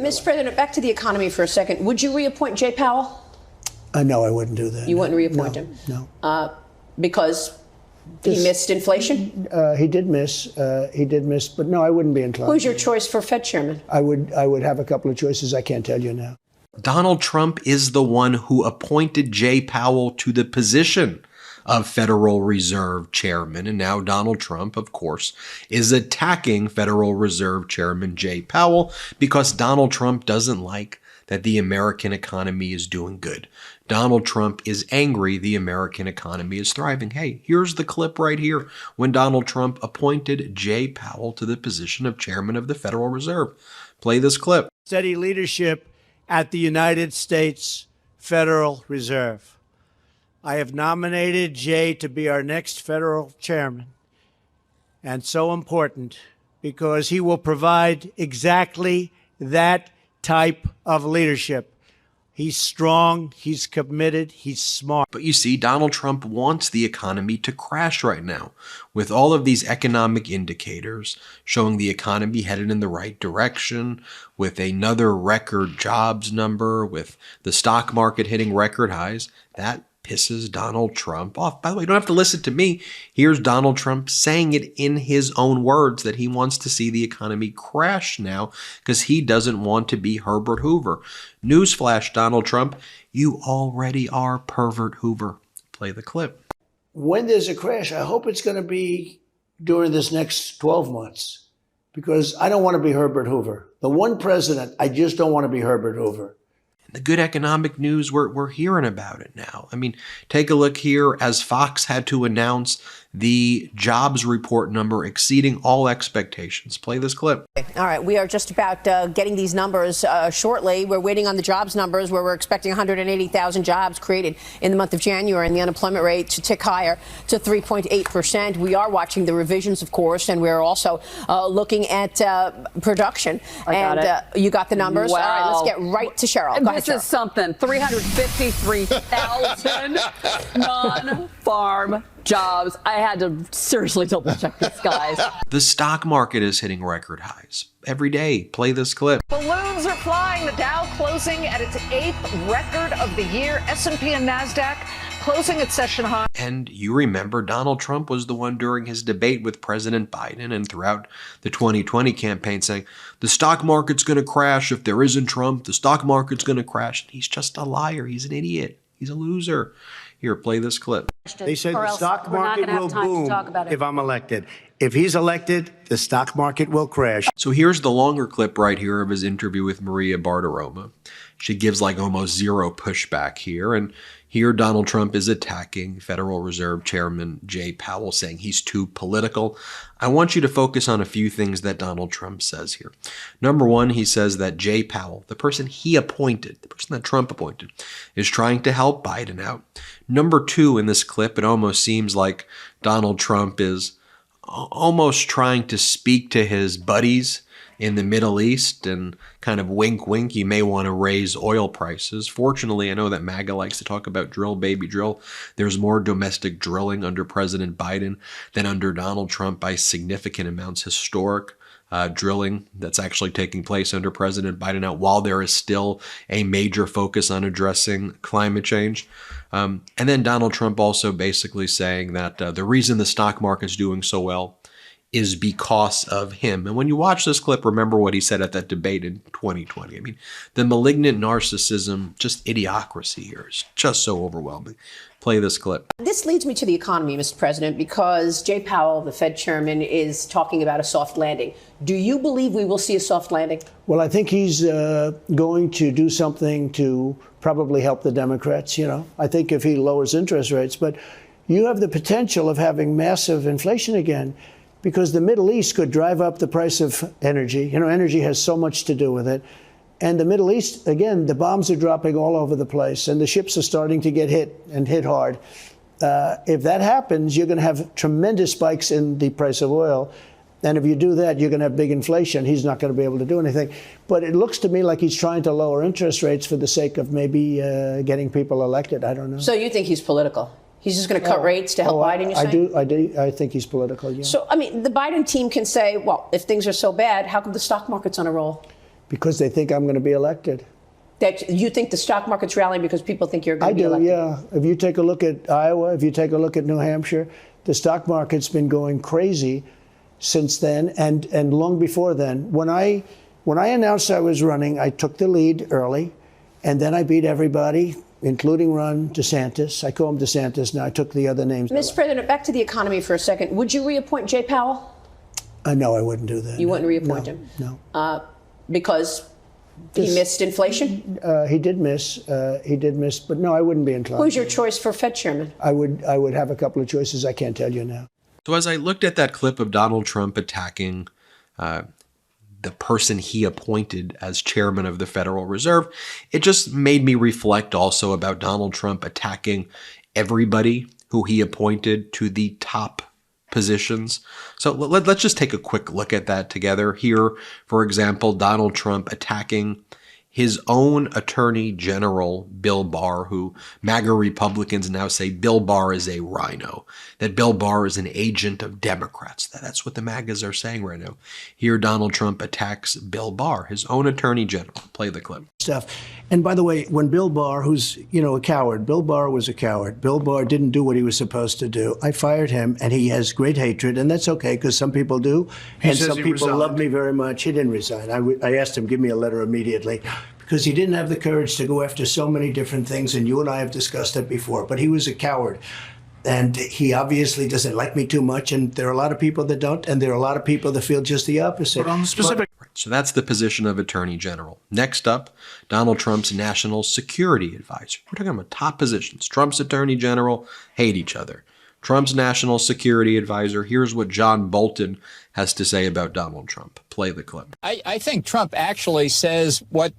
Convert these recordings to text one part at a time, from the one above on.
Mr. President, back to the economy for a second. Would you reappoint Jay Powell? No, I wouldn't do that. You wouldn't reappoint him? No. Because he missed inflation? He did miss, but no, I wouldn't be inclined. Who's your choice for Fed chairman? I would have a couple of choices. I can't tell you now. Donald Trump is the one who appointed Jay Powell to the position of Federal Reserve Chairman. And now Donald Trump, of course, is attacking Federal Reserve Chairman Jay Powell because Donald Trump doesn't like that the American economy is doing good. Donald Trump is angry the American economy is thriving. Hey, here's the clip right here when Donald Trump appointed Jay Powell to the position of Chairman of the Federal Reserve. Play this clip. Steady leadership at the United States Federal Reserve. I have nominated Jay to be our next federal chairman, and so important because he will provide exactly that type of leadership. He's strong, he's committed, he's smart. But you see, Donald Trump wants the economy to crash right now, with all of these economic indicators showing the economy headed in the right direction, with another record jobs number, with the stock market hitting record highs. That pisses Donald Trump off. By the way, you don't have to listen to me. Here's Donald Trump saying it in his own words that he wants to see the economy crash now because he doesn't want to be Herbert Hoover. Newsflash, Donald Trump, you already are Pervert Hoover. Play the clip. When there's a crash, I hope it's going to be during this next 12 months because I don't want to be Herbert Hoover. The one president, I just don't want to be Herbert Hoover. The good economic news, we're hearing about it now. I mean, take a look here as Fox had to announce the jobs report number exceeding all expectations. Play this clip. All right, we are just about getting these numbers shortly. We're waiting on the jobs numbers where we're expecting 180,000 jobs created in the month of January and the unemployment rate to tick higher to 3.8%. We are watching the revisions, of course, and we're also looking at production. You got the numbers? Wow. All right, let's get right to Cheryl. Go ahead, This Cheryl. is something. 353,000 non-farm jobs. I had to seriously double check this, guys. The stock market is hitting record highs every day. Play this clip. Balloons are flying. The Dow closing at its 8th record of the year. S&P and NASDAQ closing at session high. And you remember Donald Trump was the one during his debate with President Biden and throughout the 2020 campaign saying, the stock market's going to crash if there isn't Trump. The stock market's going to crash. And he's just a liar. He's an idiot. He's a loser. Here, play this clip. They said the stock market will boom if I'm elected. If he's elected, the stock market will crash. So here's the longer clip right here of his interview with Maria Bartiromo. She gives like almost zero pushback here. And here Donald Trump is attacking Federal Reserve Chairman Jay Powell, saying he's too political. I want you to focus on a few things that Donald Trump says here. Number one, he says that Jay Powell, the person he appointed, the person that Trump appointed, is trying to help Biden out. Number two, in this clip, it almost seems like Donald Trump is almost trying to speak to his buddies in the Middle East and kind of wink, wink, you may want to raise oil prices. Fortunately, I know that MAGA likes to talk about drill, baby, drill. There's more domestic drilling under President Biden than under Donald Trump by significant amounts, historic drilling that's actually taking place under President Biden now, while there is still a major focus on addressing climate change. And then Donald Trump also basically saying that the reason the stock market's doing so well is because of him. And when you watch this clip, remember what he said at that debate in 2020. I mean, the malignant narcissism, just idiocracy here is just so overwhelming. Play this clip. This leads me to the economy, Mr. President, because Jay Powell, the Fed chairman, is talking about a soft landing. Do you believe we will see a soft landing? Well, I think he's going to do something to probably help the Democrats. You know, I think if he lowers interest rates, but you have the potential of having massive inflation again, because the Middle East could drive up the price of energy. You know, energy has so much to do with it. And the Middle East, again, the bombs are dropping all over the place, and the ships are starting to get hit and hit hard. If that happens, you're going to have tremendous spikes in the price of oil. And if you do that, you're going to have big inflation. He's not going to be able to do anything. But it looks to me like he's trying to lower interest rates for the sake of maybe getting people elected. I don't know. So you think he's political? He's just going to cut rates to help Biden, you're saying? I do. I think he's political, yeah. So, I mean, the Biden team can say, well, if things are so bad, how come the stock market's on a roll? because they think I'm going to be elected. That you think the stock market's rallying because people think you're going to be I do, elected? yeah. If you take a look at Iowa, if you take a look at New Hampshire, the stock market's been going crazy since then and long before then. When I announced I was running, I took the lead early, and then I beat everybody, including Ron DeSantis. I call him DeSantis now. I took the other names. Mr. President, back to the economy for a second. Would you reappoint Jay Powell? No, I wouldn't do that. You wouldn't reappoint No, him? No. Because he missed inflation? He did miss, but no, I wouldn't be inclined. Who's your choice for Fed chairman? I would have a couple of choices. I can't tell you now. So as I looked at that clip of Donald Trump attacking the person he appointed as chairman of the Federal Reserve, it just made me reflect also about Donald Trump attacking everybody who he appointed to the top positions. So let's just take a quick look at that together. Here, for example, Donald Trump attacking his own Attorney General, Bill Barr, who MAGA Republicans now say Bill Barr is a rhino, that Bill Barr is an agent of Democrats. That's what the MAGAs are saying right now. Here, Donald Trump attacks Bill Barr, his own Attorney General. Play the clip. Stuff. And by the way, when Bill Barr, who's, a coward, Bill Barr was a coward. Bill Barr didn't do what he was supposed to do. I fired him, and he has great hatred, and that's okay, because some people do, and some people love me very much. He didn't resign. I asked him, give me a letter immediately, because he didn't have the courage to go after so many different things, and you and I have discussed that before. But he was a coward, and he obviously doesn't like me too much, and there are a lot of people that don't, and there are a lot of people that feel just the opposite. But on the specific... So that's the position of Attorney General. Next up, Donald Trump's National Security Advisor. We're talking about top positions. Trump's Attorney General hate each other. Trump's National Security Advisor. Here's what John Bolton has to say about Donald Trump. Play the clip. I think Trump actually says what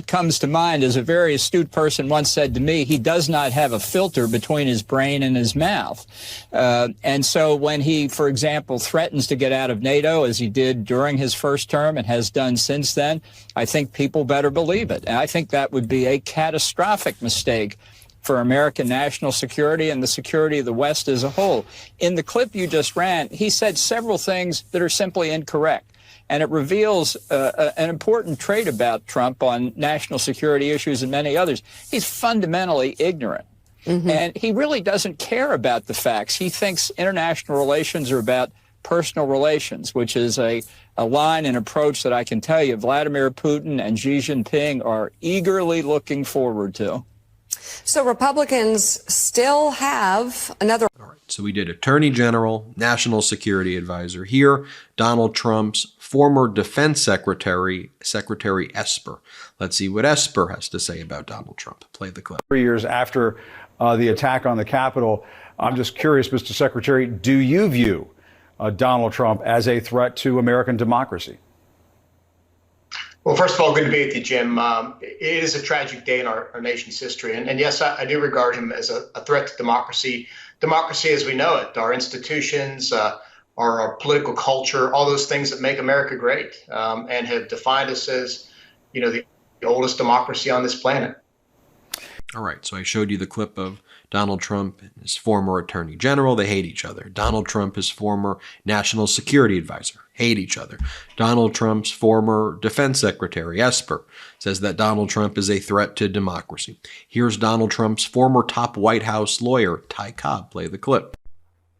comes to mind. As a very astute person once said to me, he does not have a filter between his brain and his mouth. And so when he, for example, threatens to get out of NATO, as he did during his first term and has done since then, I think people better believe it. And I think that would be a catastrophic mistake for American national security and the security of the West as a whole. In the clip you just ran, he said several things that are simply incorrect. And it reveals an important trait about Trump on national security issues and many others. He's fundamentally ignorant. Mm-hmm. And he really doesn't care about the facts. He thinks international relations are about personal relations, which is a line and approach that I can tell you Vladimir Putin and Xi Jinping are eagerly looking forward to. So Republicans still have another. All right, so we did Attorney General, National Security Advisor. Here, Donald Trump's former Defense Secretary, Secretary Esper. Let's see what Esper has to say about Donald Trump. Play the clip. 3 years after the attack on the Capitol, I'm just curious, Mr. Secretary, do you view Donald Trump as a threat to American democracy? Well, first of all, good to be with you, Jim. It is a tragic day in our nation's history. And yes, I do regard him as a threat to democracy. Democracy as we know it, our institutions, our political culture, all those things that make America great and have defined us as, the oldest democracy on this planet. All right, so I showed you the clip of Donald Trump and his former Attorney General. They hate each other. Donald Trump, his former National Security Advisor, hate each other. Donald Trump's former Defense Secretary, Esper, says that Donald Trump is a threat to democracy. Here's Donald Trump's former top White House lawyer, Ty Cobb. Play the clip.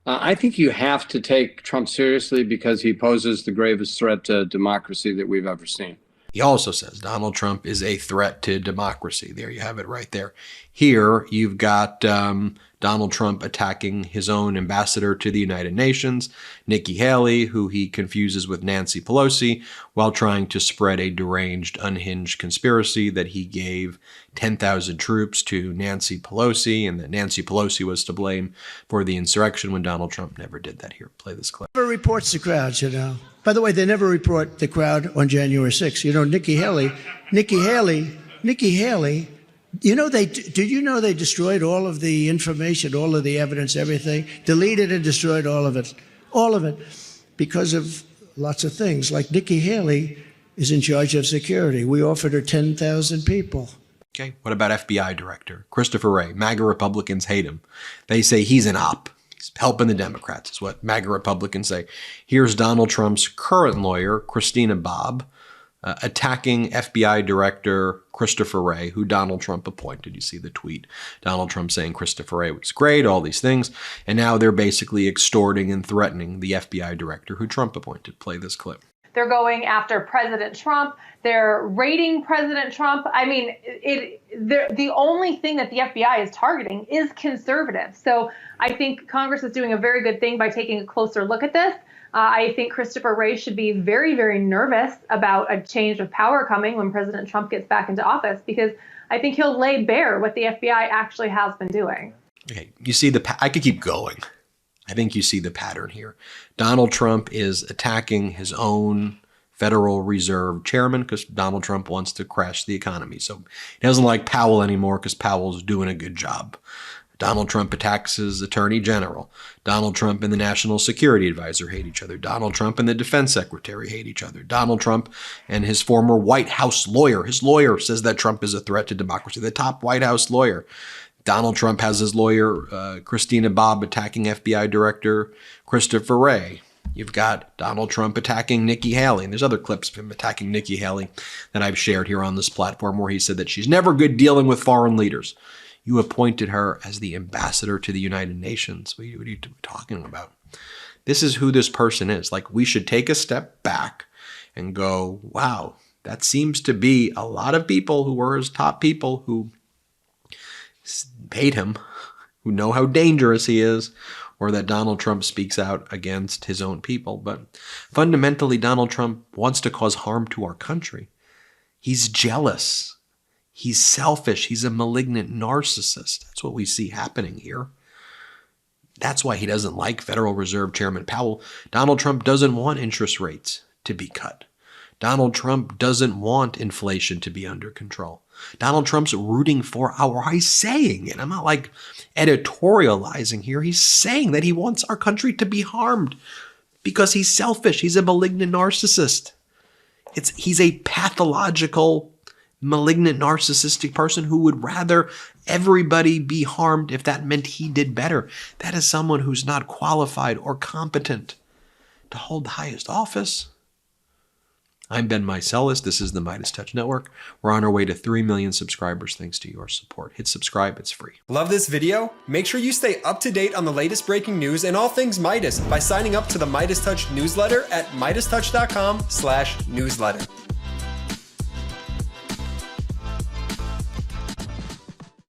I think you have to take Trump seriously because he poses the gravest threat to democracy that we've ever seen. He also says Donald Trump is a threat to democracy. There you have it right there. Here you've got Donald Trump attacking his own ambassador to the United Nations, Nikki Haley, who he confuses with Nancy Pelosi, while trying to spread a deranged, unhinged conspiracy that he gave 10,000 troops to Nancy Pelosi and that Nancy Pelosi was to blame for the insurrection when Donald Trump never did that. Here, play this clip. Never reports the crowds, By the way, they never report the crowd on January 6th. Nikki Haley, did you know they destroyed all of the information, all of the evidence, everything, deleted and destroyed all of it, because of lots of things. Like Nikki Haley is in charge of security. We offered her 10,000 people. Okay, what about FBI Director Christopher Wray? MAGA Republicans hate him. They say he's an op. He's helping the Democrats, is what MAGA Republicans say. Here's Donald Trump's current lawyer, Christina Bobb. attacking FBI Director Christopher Wray, who Donald Trump appointed. You see the tweet. Donald Trump saying Christopher Wray was great, all these things. And now they're basically extorting and threatening the FBI Director who Trump appointed. Play this clip. They're going after President Trump. They're raiding President Trump. I mean, the only thing that the FBI is targeting is conservatives. So I think Congress is doing a very good thing by taking a closer look at this. I think Christopher Wray should be very, very nervous about a change of power coming when President Trump gets back into office, because I think he'll lay bare what the FBI actually has been doing. Okay, you see I could keep going. I think you see the pattern here. Donald Trump is attacking his own Federal Reserve chairman because Donald Trump wants to crash the economy. So he doesn't like Powell anymore because Powell's doing a good job. Donald Trump attacks his attorney general. Donald Trump and the national security advisor hate each other. Donald Trump and the defense secretary hate each other. Donald Trump and his former White House lawyer. His lawyer says that Trump is a threat to democracy. The top White House lawyer. Donald Trump has his lawyer, Christina Bobb, attacking FBI Director Christopher Wray. You've got Donald Trump attacking Nikki Haley. And there's other clips of him attacking Nikki Haley that I've shared here on this platform where he said that she's never good dealing with foreign leaders. You appointed her as the ambassador to the United Nations. What are you talking about? This is who this person is. Like, we should take a step back and go, wow, that seems to be a lot of people who were his top people who hate him, who know how dangerous he is, or that Donald Trump speaks out against his own people. But fundamentally, Donald Trump wants to cause harm to our country. He's jealous. He's selfish. He's a malignant narcissist. That's what we see happening here. That's why he doesn't like Federal Reserve Chairman Powell. Donald Trump doesn't want interest rates to be cut. Donald Trump doesn't want inflation to be under control. Donald Trump's rooting for he's saying it. I'm not like editorializing here. He's saying that he wants our country to be harmed because he's selfish. He's a malignant narcissist. He's a pathological, malignant, narcissistic person who would rather everybody be harmed if that meant he did better. That is someone who's not qualified or competent to hold the highest office. I'm Ben Meiselas. This is the MeidasTouch Network. We're on our way to 3 million subscribers thanks to your support. Hit subscribe. It's free. Love this video? Make sure you stay up to date on the latest breaking news and all things Midas by signing up to the MeidasTouch newsletter at MeidasTouch.com/newsletter.